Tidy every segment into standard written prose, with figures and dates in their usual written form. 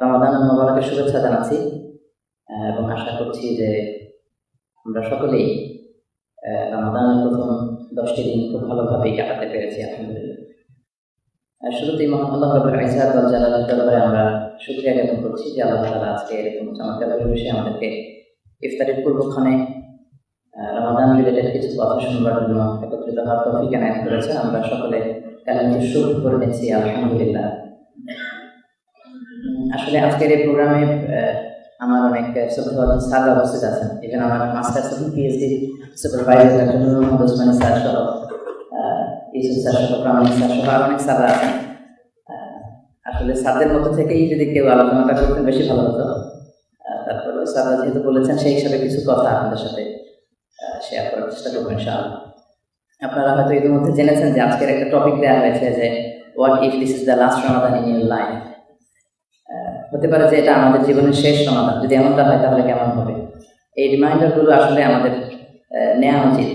রমাদান মোবারকের শুভেচ্ছা জানাচ্ছি এবং আশা করছি যে আমরা সকলেই রমাদানের প্রথম 10টি দিন খুব ভালোভাবেই কাটাতে পেরেছি আলহামদুলিল্লাহ। শুরুতেই মহান আল্লাহ রাব্বুল ইজ্জাত ওয়াল জালালের দরবারে আমরা শুকরিয়া জ্ঞাপন করছি যে আল্লাহ তাআলা আজকে এরকম চমৎকার পরিবেশে আমাদেরকে ইফতারের পূর্বক্ষণে রমাদান রিলেটেড কিছু কথা শুনবার জন্য একত্রিত হওয়ার তৌফিক এনায়েত করেছে। আমরা সকলে কালিমাতুশ শুকর করে নিচ্ছি আলহামদুলিল্লাহ। আসলে আজকের এই প্রোগ্রামে আমার অনেক শ্রদ্ধাভাজন স্যাররা উপস্থিত আছেন। এখানে আমার মাস্টার্স এবং পিএইচডি সুপারভাইজার ডক্টর নূর মোহাম্মদ ওসমানী স্যার সহ ইউসুফ স্যার সহ প্রামাণিক স্যার সহ আরও অনেক স্যাররা আছেন। আসলে স্যারদের মধ্যে থেকেই যদি কেউ আলোচনাটা করতেন বেশি ভালো হতো। তারপরেও স্যাররা যেহেতু বলেছেন সেই হিসাবে কিছু কথা আপনাদের সাথে শেয়ার করার চেষ্টা করবো ইনশাআল্লাহ। আপনারা হয়তো ইতিমধ্যে জেনেছেন যে আজকের একটা টপিক দেওয়া হয়েছে যে what if this is the last Ramadan in your life. হতে পারে যে এটা আমাদের জীবনের শেষ রমাদান, যদি এমনটা হয় তাহলে কেমন হবে। এই রিমাইন্ডারগুলো আসলে আমাদের নেওয়া উচিত,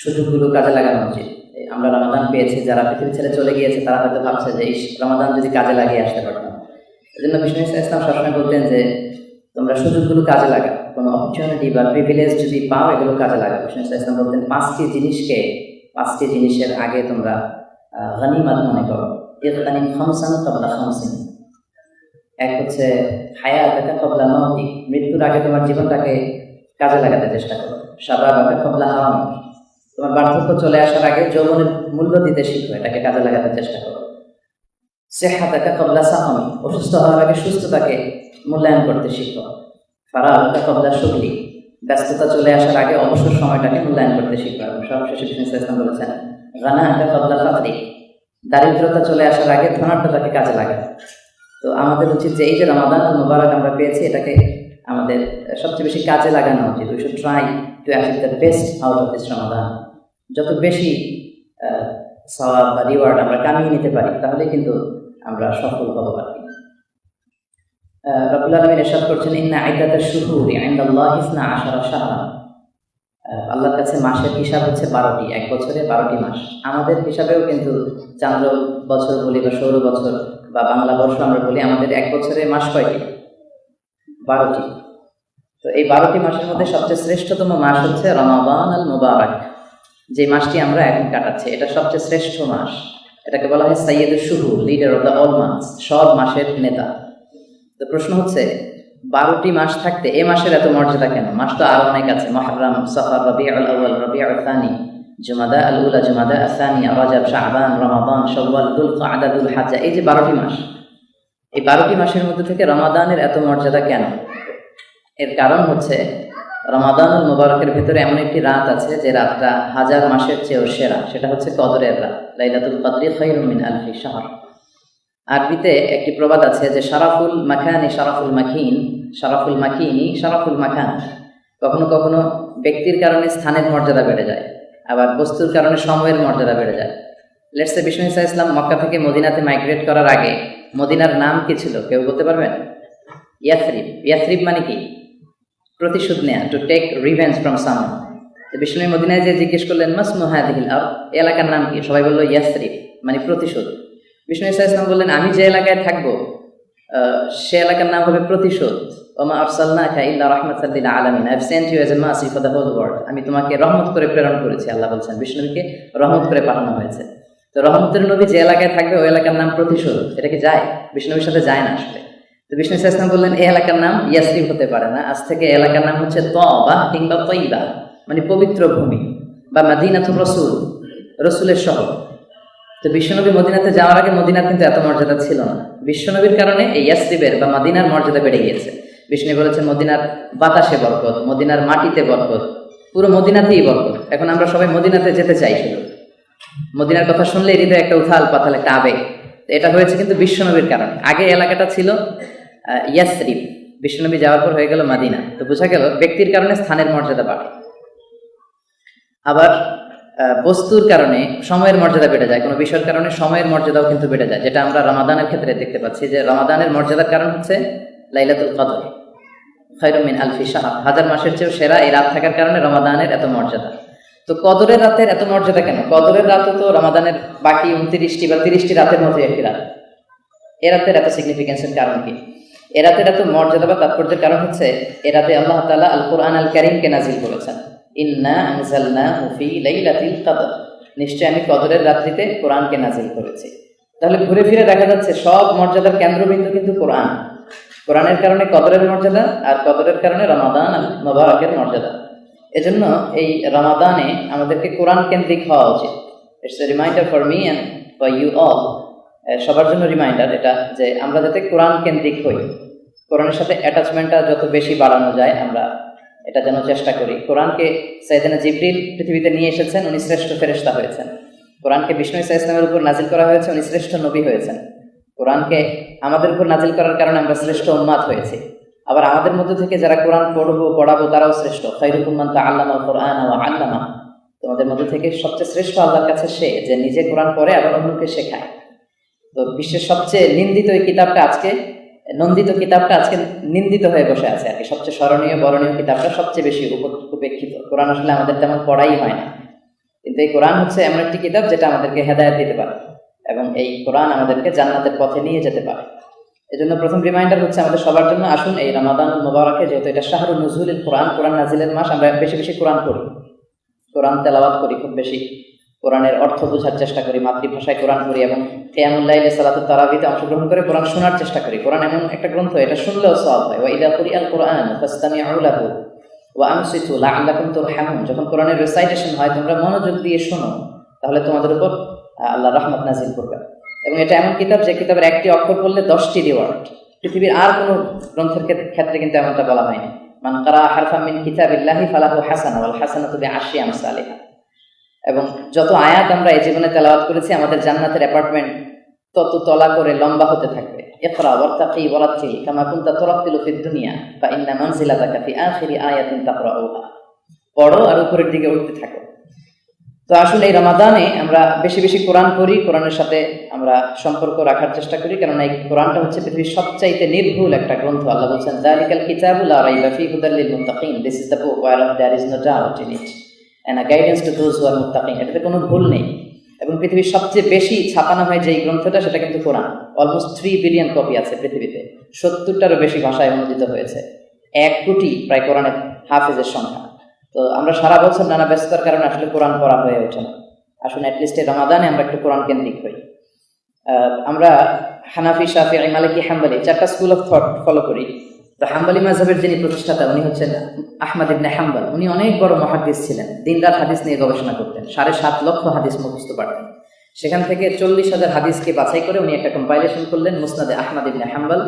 সুযোগগুলো কাজে লাগানো উচিত। আমরা রমাদান পেয়েছি, যারা পৃথিবী ছেড়ে চলে গিয়েছে তারা হয়তো ভাবছে যে এই রমাদান যদি কাজে লাগিয়ে আসতে পারতাম। এই জন্য বিষ্ণু ইসলাম সবসময় বলতেন যে তোমরা সুযোগগুলো কাজে লাগাও, কোনো অপরচুনিটি বা প্রিভিলেজ যদি পাও এগুলো কাজে লাগাও। বিষ্ণু ইসলাম বলতেন 5টি জিনিসের আগে তোমরা গনিমত মনে করো। ইগতানিম খামসান ক্বাবলা খামসিন। এক হচ্ছে হায়াতাকা ক্বাবলা মাউতিক, মৃত্যুর আগে তোমার জীবনটাকে কাজে লাগাতে চেষ্টা করো। শাবাবাকা ক্বাবলা হারামিক, তোমার বার্ধক্য চলে আসার আগে যৌবনের মূল্য দিতে শিখো, এটাকে কাজে লাগাতে চেষ্টা করো। সিহহাতাকা ক্বাবলা সাকামিক, অসুস্থ হওয়ার আগে সুস্থতাকে মূল্যায়ন করতে শিখো। ফারাগাকা ক্বাবলা শুগলিক, ব্যস্ততা চলে আসার আগে অবসর সময়টাকে মূল্যায়ন করতে শিখো। এবং সবশেষে বিষ্ণু ইসলাম বলেছেন গানাহাকা ক্বাবলা ফাকরিক, দারিদ্রতা চলে আসার আগে ধনাঢ্যতাকে কাজে লাগাও। তো আমাদের উচিত যে এই যে রমাদান মুবারক আমরা পেয়েছি এটাকে আমাদের সবচেয়ে বেশি কাজে লাগানো উচিত। We should try to achieve the best out of this Ramadan. যত বেশি সওয়াব বা রিওয়ার্ড আমরা কামিয়ে নিতে পারি তাহলে কিন্তু আমরা সফল হব পারি। রব্বুল আলামিন ইরশাদ করছেন ইন্না ইদ্দাতাশ শুহুরি ইনদাল্লাহি 12 শাহরান। আল্লাহর কাছে মাসের হিসাব হচ্ছে 12টি, এক বছরে 12টি মাস। আমাদের হিসাবেও কিন্তু চান্দ্র বছর বলি বা সৌর বছর বা বাংলা বর্ষ আমরা বলি, আমাদের এক বছরে মাস কয়টি? 12টি। তো এই 12টি মাসের মধ্যে সবচেয়ে শ্রেষ্ঠতম মাস হচ্ছে রমাদান আল মুবারক, যে মাসটি আমরা এখন কাটাচ্ছি। এটা সবচেয়ে শ্রেষ্ঠ মাস, এটাকে বলা হয় সাইয়্যিদুশ শুহুর, leader of the all months, সব মাসের নেতা। তো প্রশ্ন হচ্ছে 12টি মাস থাকতে এ মাসের এত মর্যাদা কেন? মাস তো আরো অনেক আছে, মুহররম, সফর, রবিউল আউয়াল, রবিউল থানি, জুমাদা আল উলা, জুমাদা আস-সানিয়া, রজব, শাবান, রমাদান, শাওয়াল, যুলকাদা, যুলহজ্জা, এই যে 12টি মাস, এই 12টি মাসের মধ্যে থেকে রমাদানের এত মর্যাদা কেন? এর কারণ হচ্ছে রমাদানুল মুবারকের ভিতরে এমন একটি রাত আছে যে রাতটা 1000 মাসের চেয়েও সেরা, সেটা হচ্ছে কদরের রাত। লাইলাতুল কদরি খায়রুম মিন আলফি শাহর। আরবিতে একটি প্রবাদ আছে যে শারাফুল মাকানি শারাফুল মাকিন, শারাফুল মাকিনি শারাফুল মাকান। কখনো কখনো ব্যক্তির কারণে স্থানের মর্যাদা বেড়ে যায়, আবার বস্তুর কারণে সময়ের মর্যাদা বেড়ে যায়। লেটস সে বিষ্ণু ইসলাম মক্কা থেকে মদিনাতে মাইগ্রেট করার আগে মদিনার নাম কি ছিল কেউ বলতে পারবেন? ইয়াসরিব। ইয়াসরিব মানে কি? প্রতিশোধ নেয়া, to take revenge from someone. তো বিষ্ণু মদিনায় যে জিজ্ঞেস করলেন মাসমু হাযিহিল আরদ, এই এলাকার নাম কি? সবাই বলল ইয়াসরিব, মানে প্রতিশোধ। বিষ্ণু ইসলাম বললেন আমি যে এলাকায় থাকবো সে এলাকার নাম হবে প্রতিশোধ। ওমা আরসালনাকা ইল্লা রাহমাতাল লিল আলামিন, I have sent you as a mercy for the whole world. আমি তোমাকে রহমত করে প্রেরণ করেছি, আল্লাহ বলছেন বিষ্ণুকে রহমত করে পাঠানো হয়েছে। তো রহমতের নবী যে এলাকায় থাকবে ওই এলাকার নাম প্রতিশোধ। এটা কি যায়? বিষ্ণুর সাথে যায় না আসলে। তো বিষ্ণু ইসলাম বললেন এই এলাকার নাম ইয়াসরিব হতে পারে না, আজ থেকে এই এলাকার নাম হচ্ছে তওবা কিংবা তয়্যিবা, মানে পবিত্র ভূমি বা মদিনাতুর রাসূল, রাসূলের শহর। তো বিশ্বনবী মদিনাতে যাওয়ার আগে মদিনার কিন্তু এত মর্যাদা ছিল না। বিশ্বনবীর কারণে এই ইয়াসরিবের বা মদিনার মর্যাদা বেড়ে গিয়েছে। বিষ্ণু বলেছেন মদিনার বাতাসে বরকত, মদিনার মাটিতে বরকত, পুরো মদিনাতেই বরকত। এখন আমরা সবাই মদিনাতে যেতে চাই, শুধু মদিনার কথা শুনলে হৃদয়ে একটা উথাল পাতাল, একটা আবেগ। এটা হয়েছে কিন্তু বিশ্বনবীর কারণে। আগে এলাকাটা ছিল ইয়াসরিব, বিশ্বনবী যাওয়ার পর হয়ে গেল মদিনা। তো বোঝা গেল ব্যক্তির কারণে স্থানের মর্যাদা বাড়ে, আবার বস্তুর কারণে সময়ের মর্যাদা বেড়ে যায়, কোনো বিষয়ের কারণে সময়ের মর্যাদাও কিন্তু বেড়ে যায়, যেটা আমরা রমাদানের ক্ষেত্রে দেখতে পাচ্ছি যে রমাদানের মর্যাদার কারণ হচ্ছে লাইলাতুল কদর খায়রুম মিন আলফি শাহর, 1000 মাসের চেয়েও সেরা এই রাত থাকার কারণে রমাদানের এত মর্যাদা। তো কদরের রাতের এত মর্যাদা কেন? কদরের রাতও তো রমাদানের বাকি 29টি বা 30টি রাতের মধ্যে একটি রাত। এ রাতের এত সিগনিফিকেন্সের কারণ কি? এ রাতের এত মর্যাদা বা তাৎপর্যের কারণ হচ্ছে এ রাতে আল্লাহ তাআলা আল কোরআন আল কারীমকে নাজিল করেছেন। ইন্না আনজালনাহু ফি লাইলাতিল কদর, নিশ্চয় আমি কদরের রাত্রিতে কোরআনকে নাজিল করেছি। তাহলে ঘুরে ফিরে দেখা যাচ্ছে সব মর্যাদার কেন্দ্রবিন্দু কিন্তু কোরআন। কোরআনের কারণে কদরের মর্যাদা, আর কদরের কারণে রমাদান আল মুবারাকের মর্যাদা। এজন্য এই রমাদানে আমাদেরকে কোরআন কেন্দ্রিক হওয়া উচিত। It's a reminder for me and for you all, সবার জন্য রিমাইন্ডার এটা, যে আমরা যাতে কোরআন কেন্দ্রিক হই, কোরআনের সাথে অ্যাটাচমেন্টটা যত বেশি বাড়ানো যায় আমরা এটা যেন চেষ্টা করি। কোরআনকে সাইয়েদনা জিবরিল পৃথিবীতে নিয়ে এসেছেন, উনি শ্রেষ্ঠ ফেরেশতা হয়েছেন। কোরআনকে বিষ্ণু ঈসা ইসলামের উপর নাজিল করা হয়েছে, উনি শ্রেষ্ঠ নবী হয়েছেন। কোরআনকে আমাদের উপর নাজিল করার কারণে আমরা শ্রেষ্ঠ উম্মাত হয়েছি। আবার আমাদের মধ্যে থেকে যারা কোরআন পড়াবো তারাও শ্রেষ্ঠ। খায়রুকুম মান তাআল্লামাল কুরআন ওয়া আল্লামা, তোমাদের মধ্যে থেকে সবচেয়ে শ্রেষ্ঠ আল্লাহর কাছে সে যে নিজে কোরআন পড়ে আবার অন্যকে শেখায়। তো বিশ্বের সবচেয়ে নন্দিত কিতাবটা আজকে নিন্দিত হয়ে বসে আছে আর কি। সবচেয়ে স্মরণীয় বরণীয় কিতাবটা সবচেয়ে বেশি উপেক্ষিত। কোরআন আসলে আমাদের তেমন পড়াই হয় না, কিন্তু এই কোরআন হচ্ছে এমন একটি কিতাব যেটা আমাদেরকে হেদায়েত দিতে পারে এবং এই কোরআন আমাদেরকে জান্নাতের পথে নিয়ে যেতে পারে। এজন্য প্রথম রিমাইন্ডার হচ্ছে আমাদের সবার জন্য, আসুন এই রমাদানুল মুবারাকে, যেহেতু এটা শাহরুন নুজুলিল কোরআন, কোরআন নাজিলের মাস, আমরা বেশি বেশি কোরআন পড়ি, কোরআন তেলাওয়াত করি, খুব বেশি কোরআনের অর্থ বোঝার চেষ্টা করি, মাতৃভাষায় কোরআন পড়ি এবং কিয়ামুল লাইলে সালাতুত তারাবিতে অংশগ্রহণ করে কোরআন শোনার চেষ্টা করি। কোরআন এমন একটা গ্রন্থ, এটা শুনলেও সওয়াব হয়। ওয়া ইযা কুরিআল কুরআন ফাসতামিউ লাহু ওয়া আনসিতু লাআল্লাকুম তুরহামুন, যখন কোরআনের রিসাইটেশন হয় তোমরা মনোযোগ দিয়ে শোনো, তাহলে তোমাদের উপর আল্লাহ রহমত নাজিল করবেন। এবং এটা এমন কিতাব যে কিতাবের একটি অক্ষর পড়লে 10টি রিওয়ার্ড। পৃথিবীর আর কোনো গ্রন্থের ক্ষেত্রে কিন্তু এমনটা বলা হয়নি। মান কারা হারফাম মিন কিতাবিল্লাহি ফালাহু হাসানা ওয়াল হাসানাতু বিআশরি আমসালিহা। এবং যত আয়াত আমরা এই জীবনে তেলাওয়াত করেছি, আমাদের জান্নাতের অ্যাপার্টমেন্ট তত তলা করে লম্বা হতে থাকবে। ইকরা ওয়ারতাকি ওয়ারাতিল কামা কুনতা তুরাতিলু ফিদ দুনিয়া ফা ইন্না মানজিলাতাকা ফি আখিরি আয়াতিন তাকরাউহা। পড়ো আর উপরের দিকে উঠতে থাকো। তো আসলে এই রমাদানে আমরা বেশি বেশি কোরআন পড়ি, কোরআনের সাথে আমরা সম্পর্ক রাখার চেষ্টা করি, কারণ এই কোরআনটা হচ্ছে পৃথিবীর সবচাইতে নির্ভুল একটা গ্রন্থ। আল্লাহ বলছেন যালিকাল কিতাবু লা রাইবা ফীহি হুদাল লিল মুত্তাকিন, this is the book where there is no doubt in it and a guidance to those who are muttaqin। এটাতে কোনো ভুল নেই। এবং পৃথিবীর সবচেয়ে বেশি ছাপানো হয় যে গ্রন্থটা, সেটা কিন্তু কোরআন। অলমোস্ট 3 বিলিয়ন কপি আছে পৃথিবীতে, 70টারও বেশি ভাষায় অনুদিত হয়েছে। 1 কোটি প্রায় কোরআনের হাফেজের সংখ্যা। তো আমরা সারা বছর নানা ব্যস্ততার কারণে আসলে কোরআন পড়া হয়ে ওঠে না। আসুন অ্যাটলিস্ট এই রমাদানে আমরা একটু কোরআন কেন্দ্রিক হই। আমরা হানাফি, শাফিঈ, মালিকি, হাম্বলি 4টা স্কুল অফ থট ফলো করি। তো হাম্বলি মাযহাবের যিনি প্রতিষ্ঠাতা উনি হচ্ছেন আহমদ ইবনে হাম্বল। উনি অনেক বড় মুহাদ্দিস ছিলেন, দিনরাত হাদিস নিয়ে গবেষণা করতেন, 7.5 লক্ষ হাদিস মুখস্থ পারতেন। সেখান থেকে 40,000 হাদিসকে বাছাই করে উনি একটা কম্পাইলেশন করলেন, মুসনাদে আহমদ ইবনে হাম্বল,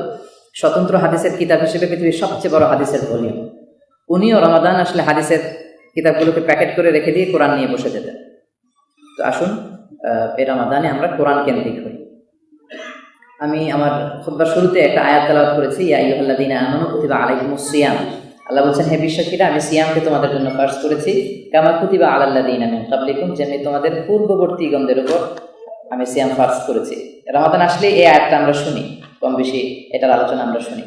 স্বতন্ত্র হাদিসের কিতাব হিসেবে পৃথিবীর সবচেয়ে বড় হাদিসের ভলিউম। উনিও রমাদান আসলে হাদিসের কিতাবগুলোকে প্যাকেট করে রেখে দিয়ে কোরআন নিয়ে বসে যেতেন। তো আসুন এই রমাদানে আমরা কোরআন কেন্দ্রিক হই। আমি আমার খুতবার শুরুতে একটা আয়াত তেলাওয়াত করেছি, ইয়া আইয়ুহাল্লাযীনা আমানু কুতিবা আলাইকুমুস সিয়াম। আল্লাহ বলছেন, হে বিশ্বাসীরা, আমি সিয়ামকে তোমাদের জন্য ফারজ করেছি, কামা কুতিবা আলাল্লাযীনা মিন ক্বাবলিকুম, যেমনি তোমাদের পূর্ববর্তীগণদের উপর আমি সিয়াম ফারজ করেছি। রমাদান আসলে এই আয়াতটা আমরা শুনি, কম বেশি এটার আলোচনা আমরা শুনি।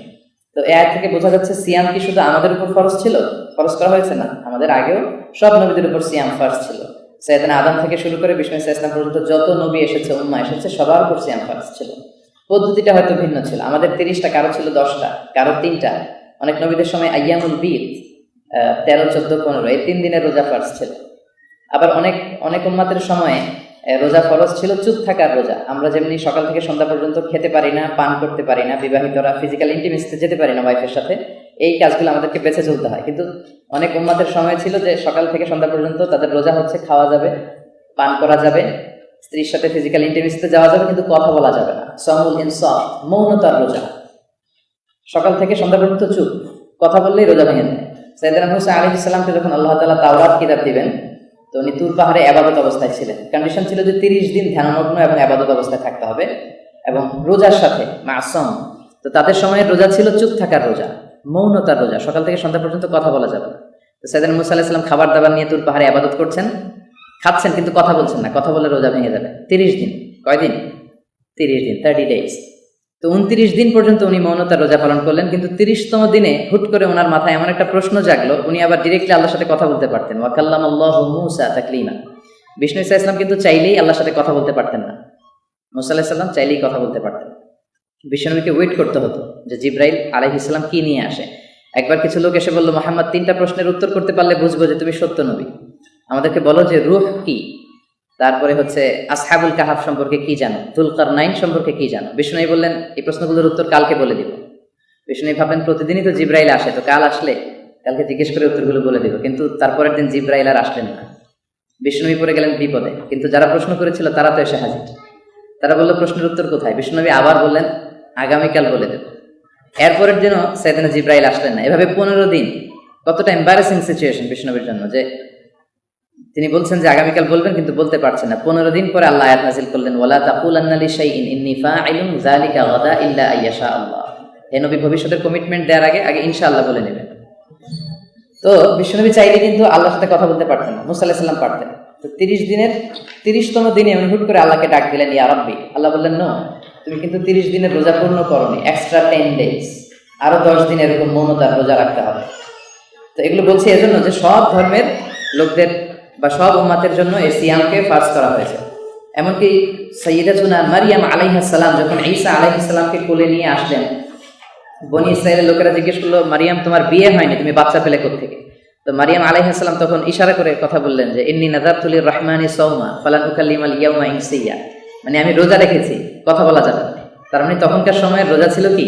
তো এই আয়াত থেকে বোঝা যাচ্ছে সিয়াম কি শুধু আমাদের উপর ফরজ ছিল, ফরজ করা হয়েছে না, আমাদের আগেও সব নবীদের উপর সিয়াম ফারজ ছিল। সাইয়েদনা আদম থেকে শুরু করে বিষ্ণু ঈসা ইসলাম পর্যন্ত যত নবী এসেছে, উম্মাহ এসেছে, সবার উপর সিয়াম ফারজ ছিল। পদ্ধতিটা হয়তো ভিন্ন ছিল, আমাদের 30টা, কারো ছিল 10টা, কারো 3টা। অনেক নবীদের সময় আইয়ামুল বীদ 13, 14, 15 এই 3 দিনের রোজা ফরজ ছিল। আবার অনেক উম্মাতের সময় রোজা ফরজ ছিল চুপ থাকার রোজা। আমরা যেমনি সকাল থেকে সন্ধ্যা পর্যন্ত খেতে পারি না, পান করতে পারি না, বিবাহিতরা ফিজিক্যাল ইন্টিমেসিতে যেতে পারি না ওয়াইফের সাথে, এই কাজগুলো আমাদেরকে বেঁচে চলতে হয়। কিন্তু অনেক উম্মাতের সময় ছিল যে সকাল থেকে সন্ধ্যা পর্যন্ত তাদের রোজা হচ্ছে, খাওয়া যাবে, পান করা যাবে, স্ত্রীর সাথে ফিজিক্যাল ইন্টিমেসিতে যাওয়া যাবে, কিন্তু কথা বলা যাবে না। সামুল ইনসাফ, মৌনতার রোজা। সকাল থেকে সন্ধ্যা পর্যন্ত চুপ, কথা বললেই রোজা ভেঙে যায়। সাইয়েদনা মুসা আলাইহিস সালামকে যখন আল্লাহ তাআলা তাওরাত কিতাব দিবেন, তো উনি তুর পাহাড়ে ইবাদত অবস্থায় ছিলেন। কন্ডিশন ছিল যে 30 দিন ধ্যানমগ্ন এবং ইবাদত অবস্থায় থাকতে হবে এবং রোজার সাথে মাসুম। তো তাদের সময়ের রোজা ছিল চুপ থাকার রোজা, মৌনতার রোজা, সকাল থেকে সন্ধ্যা পর্যন্ত কথা বলা যাবে না। তো সাইয়েদনা মুসা আলাইহিস সালাম খাবার দাবার নিয়ে তুর পাহাড়ে ইবাদত করছেন, খাচ্ছেন, কিন্তু কথা বলছেন না, কথা বলে রোজা ভেঙে যাবে। 30 দিন, কয়দিন? 30 দিন, 30 ডেজ। তো 29 দিন পর্যন্ত উনি মৌনতার রোজা পালন করলেন, কিন্তু 30তম দিনে হুট করে ওনার মাথায় এমন একটা প্রশ্ন জাগলো, উনি আবার ডিরেক্টলি আল্লাহর সাথে কথা বলতে পারতেন। ওয়া কাল্লামাল্লাহু মূসা তাকলিমা। বিষ্ণু ঈসা ইসলাম কিন্তু চাইলেই আল্লাহর সাথে কথা বলতে পারতেন না, মুসা আলাইহিস সালাম চাইলেই কথা বলতে পারতেন। বিশ্বনবীকে ওয়েট করতে হতো যে জিব্রাইল আলাইহিস সালাম কি নিয়ে আসে। একবার কিছু লোক এসে বলল, মুহাম্মদ 3টা প্রশ্নের উত্তর করতে পারলে বুঝবো যে তুমি সত্য নবী, আমাদেরকে বলো যে রূহ কি, তারপরে হচ্ছে আসহাবুল কাহাফ সম্পর্কে কি জানো, যুলকারনাইন সম্পর্কে কি জানো। বিষ্ণু বললেন এই প্রশ্নগুলোর উত্তর কালকে বলে দিব। বিষ্ণু ভাবলেন প্রতিদিনই তো জিব্রাইল আসে, তো কাল আসলে কালকে জিজ্ঞেস করে উত্তরগুলো বলে দিব। কিন্তু তারপরের দিন জিব্রাইল আর আসলেন না, বিষ্ণু পড়ে গেলেন বিপদে। কিন্তু যারা প্রশ্ন করেছিল তারা তো এসে হাজির। তারা বললো প্রশ্নের উত্তর কোথায়? বিষ্ণু আবার বললেন আগামীকাল বলে দেব। এরপরের দিনও সাইয়েদনা জিব্রাইল আসলেন না। এভাবে 15 দিন। কতটা এম্বারেসিং সিচুয়েশন বিষ্ণুবীর জন্য, যে তিনি বলছেন যে আগামীকাল বলবেন কিন্তু বলতে পারছেন না। 15 দিন পরে আল্লাহ আয়াত নাযিল করলেন, ওয়ালা তাকুলান্না লিশাইইন ইন্নী ফাইলুন যালিকা গাদা ইল্লা আইয়াশা আল্লাহ। হে নবী, ভবিষ্যতের কমিটমেন্ট দেওয়ার আগে ইনশাআল্লাহ বলে নেবেন। তো বিশ্বনবী চাইলে কিন্তু আল্লাহর সাথে কথা বলতে পারতেন না, মুসা আলাইহিস সালাম পারতেন। তো 30 দিনের 30তম দিনে উনি হুট করে আল্লাহকে ডাক দিলেন, ইয়া রাব্বি। আল্লাহ বললেন, নো, তুমি কিন্তু 30 দিনের রোজা পূর্ণ করোনি, এক্সট্রা 10 ডেজ, আরো 10 দিন এরকম মৌনতার রোজা রাখতে হবে। তো এগুলো বলছি এজন্য যে সব ধর্মের লোকদের বা সব উম্মাতের জন্য এই সিয়ামকে ফার্জ করা হয়েছে। এমনকি সাইয়্যিদাতুনা মারিয়াম আলাইহিস সালাম যখন ঈসা আলাইহিস সালামকে কোলে নিয়ে আসলেন, বনি ইসরায়েলের লোকেরা জিজ্ঞেস করলো, মারিয়াম তোমার বিয়ে হয়নি, তুমি বাচ্চা পেলে কোত্থেকে? তো মারিয়াম আলাইহিস সালাম তখন ইশারা করে কথা বললেন যে ইন্নী নাযারতু লির রাহমানি সাওমা ফালান উকাল্লিমাল ইয়াওমা ইনসিয়া, মানে আমি রোজা রেখেছি, কথা বলা যাবে না। তার মানে তখনকার সময়ের রোজা ছিল কি?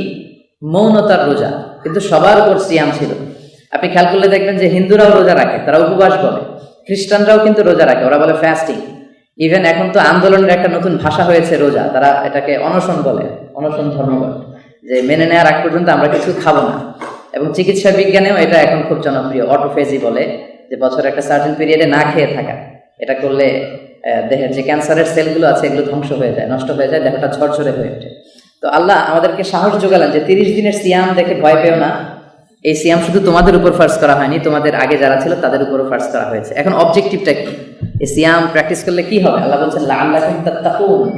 মৌনতার রোজা, কিন্তু সবার উপর সিয়াম ছিল। আপনি খেয়াল করলে দেখবেন যে হিন্দুরাও রোজা রাখে, তারা উপবাস বলে। খ্রিস্টানরাও কিন্তু রোজা রাখে, ওরা বলে ফাস্টিং। ইভেন এখন তো আন্দোলনের একটা নতুন ভাষা হয়েছে রোজা, তারা এটাকে অনশন বলে, অনশন ধর্ম বলে, যে মেনে নেওয়ার আগ পর্যন্ত আমরা কিছু খাবো না। এবং চিকিৎসা বিজ্ঞানেও এটা এখন খুব জনপ্রিয়, অটোফেজি বলে, যে বছরে একটা সার্টেন পিরিয়ডে না খেয়ে থাকা। এটা করলে দেহের যে ক্যান্সারের সেলগুলো আছে এগুলো ধ্বংস হয়ে যায়, নষ্ট হয়ে যায়, দেহটা ঝরঝরে হয়ে ওঠে। তো আল্লাহ আমাদেরকে সাহস যোগালেন যে 30 দিনের সিয়াম দেখে ভয় পেও না, এই সিয়াম শুধু তোমাদের উপর ফার্জ করা হয়নি, তোমাদের আগে যারা ছিল তাদের উপরও ফার্জ করা হয়েছে। এখন অবজেক্টিভটা কি? এই সিয়াম প্র্যাকটিস করলে কি হবে? আল্লাহ বলছেন লাআল্লাকুম তাত্তাকুন,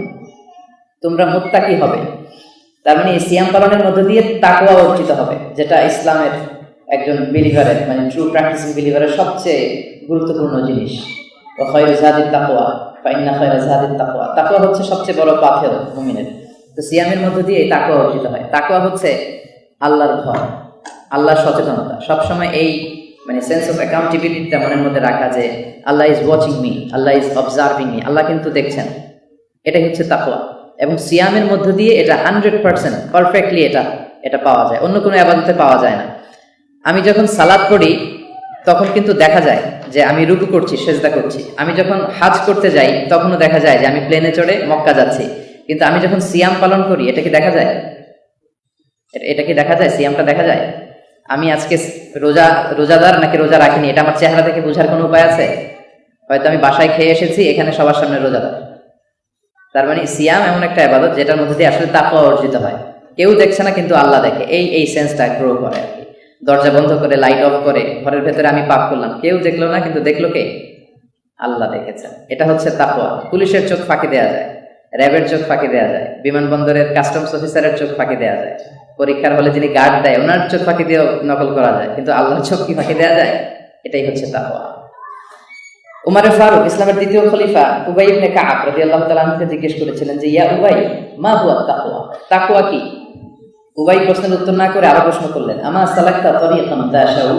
তোমরা মুত্তাকি হবে। তার মানে এই সিয়াম পালনের মধ্যে দিয়ে তাকওয়া অর্জিত হবে, যেটা ইসলামের একজন বিলিভারের, মানে ট্রু প্র্যাকটিসিং বিলিভারের সবচেয়ে গুরুত্বপূর্ণ জিনিস। ওয়া খায়রু যাদিত তাকওয়া ফা ইন্না খায়রা যাদিত তাকওয়া। তাকওয়া হচ্ছে সবচেয়ে বড় পাথেয় মুমিনের। তো সিয়ামের মধ্যে দিয়ে এই তাকওয়া অর্জিত হয়। তাকওয়া হচ্ছে আল্লাহর ভয়, আল্লাহর সচেতনতা। সবসময় এই মানে সেন্স অফ অ্যাকাউন্টেবিলিটিটা মনের মধ্যে রাখা, যে আল্লাহ ইজ ওয়াচিং মি, আল্লাহ ইজ অবজার্ভিং মি, আল্লাহ কিন্তু দেখছেন। এটাই হচ্ছে তাকওয়া। এবং সিয়ামের মধ্য দিয়ে এটা 100% পারফেক্টলি এটা পাওয়া যায়, অন্য কোনো ইবাদতে পাওয়া যায় না। আমি যখন সালাত পড়ি তখন কিন্তু দেখা যায় যে আমি রুকু করছি, সেজদা করছি। আমি যখন হাজ করতে যাই তখনও দেখা যায় যে আমি প্লেনে চড়ে মক্কা যাচ্ছি। কিন্তু আমি যখন সিয়াম পালন করি এটা কি দেখা যায়? এটা কি দেখা যায়? সিয়ামটা দেখা যায়। আমি আজকে রোজাদার নাকি রোজা রাখিনি এটা আমার চেহারা থেকে বোঝার কোনো উপায় আছে? হয়তো আমি বাসায় খেয়ে এসেছি, এখানে সবার সামনে রোজাদার। তার মানে সিয়াম এমন একটা ইবাদত যেটার মধ্যে দিয়ে আসলে তাকওয়া অর্জিত হয়। কেউ দেখছে না কিন্তু আল্লাহ দেখে, এই সেন্সটা গ্রো করে আর কি। দরজা বন্ধ করে, লাইট অফ করে, ঘরের ভেতরে আমি পাপ করলাম, কেউ দেখলো না, কিন্তু দেখলো কে? আল্লাহ দেখেছেন। এটা হচ্ছে তাকওয়া। পুলিশের চোখ ফাঁকি দেওয়া যায়, র্যাবের চোখ ফাঁকি দেওয়া যায়, বিমানবন্দরের কাস্টমস অফিসারের চোখ ফাঁকি দেওয়া যায়, পরীক্ষার হলে যিনি গার্ড দেয় ওনার চোখ ফাঁকি দিয়েও নকল করা যায়, কিন্তু আল্লাহর চোখ কি ফাঁকি দেওয়া যায়? এটাই হচ্ছে তাকওয়া। উমারে ফারুক, ইসলামের দ্বিতীয় খলিফা, উবাই ইবনে কাব রাদিয়াল্লাহু তাআলা আনহুকে জিজ্ঞেস করেছিলেন যে ইয়া উবাই মা হুয়া তাকওয়া, তাকওয়া কি? উবাই প্রশ্নের উত্তর না করে আরো প্রশ্ন করলেন, আমা সালাকতা তরিকান যাশাউ,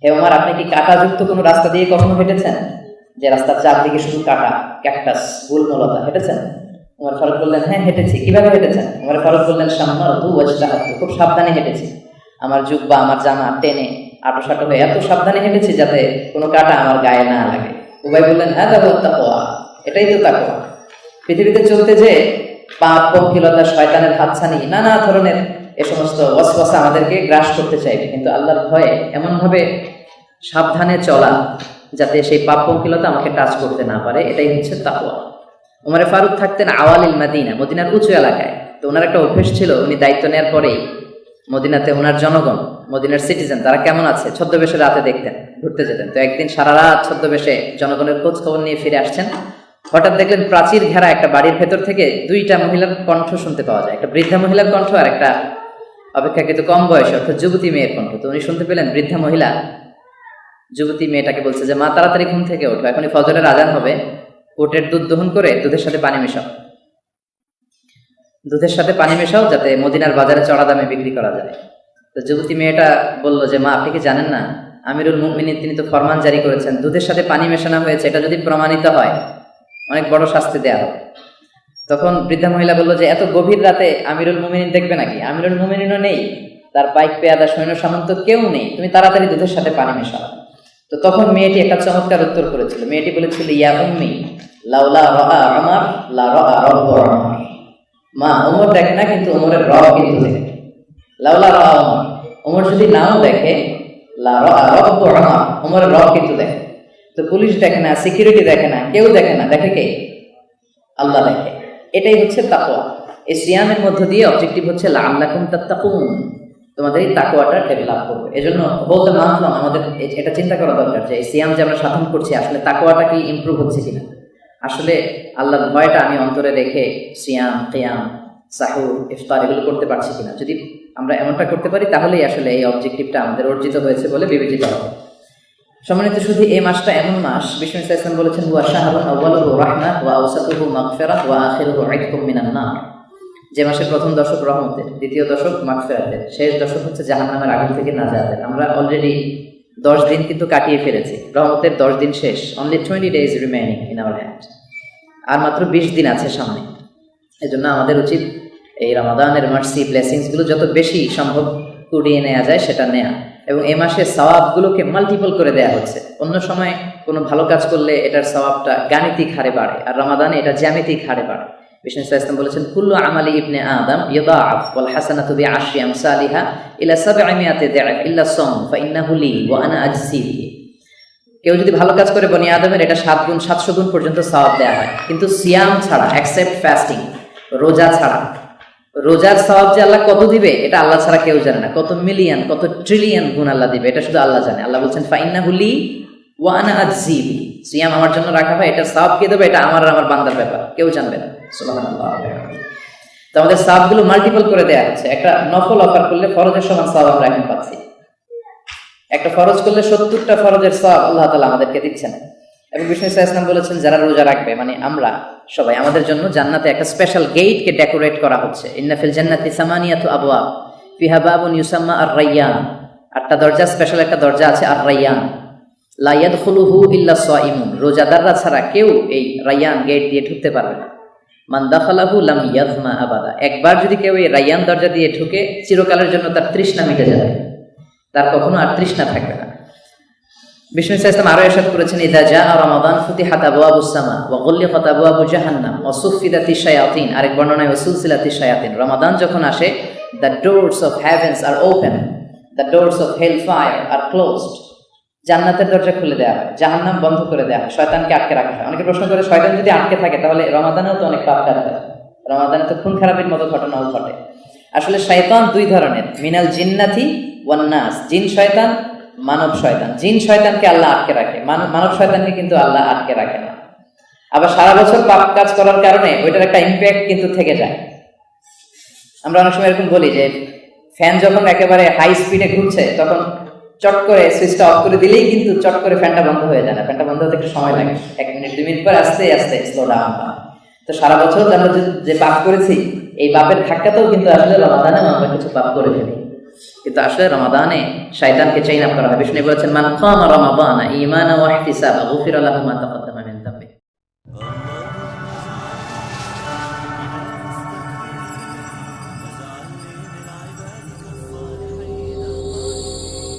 হে উমার, আপনি কি কাঁটাযুক্ত কোনো রাস্তা দিয়ে কখনো হেঁটেছেন, যে রাস্তার চারদিকে শুধু কাঁটা, ক্যাকটাস, গুলমলতা, হেঁটেছেন? উমর ফারুক বললেন, হ্যাঁ হেঁটেছি। কিভাবে হেঁটেছেন? উমর ফারুক বললেন, শাম্মারতু ওয়াজতাহাতু, খুব সাবধানে হেঁটেছি। আমার জুব্বা, আমার জামা টেনে আটোসাটো হয়ে এত সাবধানে হেঁটেছি যাতে কোনো কাঁটা আমার গায়ে না লাগে। উবাই বললেন, হাযা হুয়া তাকওয়া, এটাই তো তাকওয়া। পৃথিবীতে চলতে যে পাপ, পঙ্কিলতা, শয়তানের হাতছানি, নানা ধরনের এ সমস্ত ওয়াসওয়াসা আমাদেরকে গ্রাস করতে চাইবে, কিন্তু আল্লাহর ভয়ে এমন ভাবে সাবধানে চলা যাতে সেই পাপ পঙ্কিলতা আমাকে টাচ করতে না পারে, এটাই হচ্ছে তাকওয়া। উমরে ফারুক থাকতেন আওয়ালিল মাদিনা, মদিনার উঁচু এলাকায়। তো ওনার একটা অভ্যেস ছিল, উনি দায়িত্ব নেওয়ার পরেই মদিনাতে ওনার জনগণ, মদিনার সিটিজেন, তারা কেমন আছে ছদ্মবেশে রাতে দেখতেন, ঘুরতে যেতেন। তো একদিন সারা রাত ছদ্মবেশে জনগণের খোঁজ খবর নিয়ে ফিরে আসছেন। হঠাৎ দেখলেন প্রাচীর ঘেরা একটা বাড়ির ভেতর থেকে দুইটা মহিলার কণ্ঠ শুনতে পাওয়া যায়, একটা বৃদ্ধা মহিলার কণ্ঠ আর একটা অপেক্ষাকৃত কম বয়সে অর্থাৎ যুবতী মেয়ের কণ্ঠ। তো উনি শুনতে পেলেন বৃদ্ধা মহিলা যুবতী মেয়েটাকে বলছে যে মা, তাড়াতাড়ি ঘুম থেকে ওঠো, এখনই ফজরের আজান হবে, উটের দুধ দহন করে দুধের সাথে পানি মেশাও। দুধের সাথে পানি মেশাও যাতে মদিনার বাজারে চড়া দামে বিক্রি করা যায়। তো যুবতী মেয়েটা বললো যে মা, আপনি কি জানেন না আমিরুল মুমিনিন তিনি তো ফরমান জারি করেছেন দুধের সাথে পানি মেশানো হয়েছে, এটা যদি প্রমাণিত হয় অনেক বড় শাস্তি দেয়া হবে। তখন বৃদ্ধা মহিলা বললো যে এত গভীর রাতে আমিরুল মুমিনিন দেখবে নাকি? আমিরুল মুমিনিনও নেই, তার বাইক পেয়াদা সৈন্য সামন্ত কেউ নেই, তুমি তাড়াতাড়ি দুধের সাথে পানি মেশাও। তো তখন মেয়েটি একটা চমৎকার উত্তর করেছিল। মেয়েটি বলেছিল, ইয়া উম্মি লাউলা রাআ উমর লা রাআ রব্বু উমর। মা, ওমর দেখে না কিন্তু ওমরের রব কিন্তু দেখে। লাউলা রাআ উমর, ওমর যদি নাও দেখে, লা রাআ রব্বু উমর, ওমরের রব কিন্তু দেখে। তো পুলিশ দেখে না, সিকিউরিটি দেখে না, কেউ দেখে না, দেখে কে? আল্লাহ দেখে। এটাই হচ্ছে তাকওয়া। এই সিয়ামের মধ্য দিয়ে অবজেক্টিভ হচ্ছে লাআল্লাকুম তাত্তাকুন, তোমাদের এই তাকওয়াটা ডেভেলপ করবে। এজন্য বলতে মানলাম আমাদের এটা চিন্তা করা দরকার যে এই সিয়াম যে আমরা সাধন করছি আসলে তাকওয়াটা কি ইমপ্রুভ হচ্ছে কিনা। আসলে আল্লাহর ভয়টা আমি অন্তরে রেখে সিয়াম, কিয়াম, সাহুর, ইফতার এগুলো করতে পারছি কিনা। যদি আমরা এমনটা করতে পারি তাহলেই আসলে এই অবজেক্টিভটা আমাদের অর্জিত হয়েছে বলে বিবেচিত হবে। সম্মানিত শুধু এই মাসটা এমন মাস, বিষ্ণু ইসলাম বলেছেন হুয়া শাহরুন আউয়ালুহু রাহমাহ ওয়া আওসাতুহু মাগফিরাহ ওয়া আখিরুহু ইতকুম মিনান নার। যে মাসের প্রথম দশক রহমতের, দ্বিতীয় দশক মাগফিরাতের, শেষ দশক হচ্ছে জাহান্নামের আগুন থেকে নাজাতের। আমরা অলরেডি 10 দিন কিন্তু কাটিয়ে ফেলেছি। রহমতের 10 দিন শেষ, only 20 days remaining in our hand. আর মাত্র 20 দিন আছে সামনে। এজন্য আমাদের উচিত এই রমাদানের মার্সি ব্লেসিংস গুলো যত বেশি সম্ভব কুড়িয়ে নেওয়া যায় সেটা নেয়া, এবং এই মাসে সওয়াবগুলোকে মাল্টিপল করে দেয়া হচ্ছে। অন্য সময় কোনো ভালো কাজ করলে এটার সওয়াবটা গাণিতিক হারে বাড়ে, আর রমাদানে এটা জ্যামিতিক হারে বাড়ে। বিষ্ণু ইসলাম বলেছেন কুল্লু আমালি ইবনে আদম ইউদাআফ ওয়াল হাসানাতু বিআশরি আমসালিহা ইলা 700 দিআফ ইল্লা সাওম ফাইন্নাহু লি ওয়া আনা আজজি বিহি। কেউ যদি ভালো কাজ করে বনি আদমের এটা 7 গুণ 700 গুণ পর্যন্ত সওয়াব দেয়া হয়। কিন্তু সিয়াম ছাড়া, এক্সেপ্ট ফাস্টিং, রোজা ছাড়া, রোজার সওয়াব যে আল্লাহ কত দিবে এটা আল্লাহ ছাড়া কেউ জানে না। কত মিলিয়ন, কত ট্রিলিয়ন গুণ আল্লাহ দিবে এটা শুধু আল্লাহ জানে। আল্লাহ বলছেন ফাইন্নাহু লি ওয়া আনা আজজি বিহি, সিয়াম আমার জন্য রাখা হয়, এটা সওয়াব কে দেবে এটা আমার আর আমার বান্দার ব্যাপার, কেউ জানবে না। সুবহানাল্লাহ। তো আমাদের সওয়াবগুলো মাল্টিপল করে দেয়া হচ্ছে। একটা নফল অফার করলে ফরজের সমান সওয়াব আমরা এখন পাচ্ছি। একটা ফরজ করলে 70টা ফরজের সওয়াব আল্লাহ তাআলা আমাদেরকে দিচ্ছেন। এবং বিষ্ণু ইসলাম বলেছেন যারা রোজা রাখবে, মানে আমরা সবাই, আমাদের জন্য জান্নাতে একটা স্পেশাল গেটকে ডেকোরেট করা হচ্ছে। ইন্না ফিল জান্নাতি সামানিয়াতু আবওয়াব ফিহা বাবুন ইউসাম্মা আর-রায়্যান। 8টা দরজা, স্পেশাল একটা দরজা আছে আর-রায়্যান। লা ইয়াদখুলুহু ইল্লা সাইমুন, রোজাদাররা ছাড়া কেউ এই রায়্যান গেট দিয়ে ঢুকতে পারবে না। মান দাখালাহু লাম ইয়াযমা আবাদা, একবার যদি কেউ এই রায়্যান দরজা দিয়ে ঢুকে চিরকালের জন্য তার তৃষ্ণা মিটে যাবে, তার কখনো আর তৃষ্ণা থাকবে না। বিষ্ণু ইসলাম আরো ইরশাদ করেছেন ইযা জাআ রমাদান ফুতিহাত আবওয়াবুস সামা ওয়া গুল্লিকাত আবওয়াবু জাহান্নাম ওয়া সুফিদাতিশ শায়াতিন। আরেক বর্ণনায় ওয়া সুলসিলাতিশ শায়াতিন, রমাদান যখন আসে the doors of heavens are open, the doors of hell fire are closed. জান্নাতের দরজা খুলে দেওয়া হয়, জাহান্নাম বন্ধ করে দেওয়া হয়, শয়তানকে আটকে রাখা হয়। অনেকে প্রশ্ন করে শয়তান যদি আটকে থাকে তাহলে রমাদানেও তো অনেক পাপ কাজ হয়, রমাদানে তো খুন খারাপের মতো ঘটনাও ঘটে। আসলে শয়তান 2 ধরনের, মিনাল জিন্নাতি ওয়ান নাস, জিন শয়তান, মানব শয়তান। জিন শয়তানকে আল্লাহ আটকে রাখে, মানব শয়তানকে কিন্তু আল্লাহ আটকে রাখে না। আবার সারা বছর পাপ কাজ করার কারণে ওইটার একটা ইম্প্যাক্ট কিন্তু থেকে যায়। আমরা অনেক সময় এরকম বলি যে ফ্যান যখন একেবারে হাই স্পিডে ঘুরছে তখন চট করে সুইচটা অফ করে দিলেই কিন্তু চট করে ফ্যানটা বন্ধ হয়ে যায় না। ফ্যানটা বন্ধ হতে একটু সময় লাগে, 1 মিনিট 2 মিনিট পর আস্তে আস্তে স্লো ডাউন হয়। তো সারা বছর আমরা যে পাপ করেছি এই পাপের ধাক্কাতেও কিন্তু আসলে রমাদানে আমরা কিছু পাপ করে ফেলি। কিন্তু আসলে রমাদানে শয়তানকে চেইন আপ করা হয়। বিষ্ণু বলেছেন মান কামা রমাদানা ঈমানান ওয়া ইহতিসাবান গুফিরা লাহু মা তাকাদ্দামা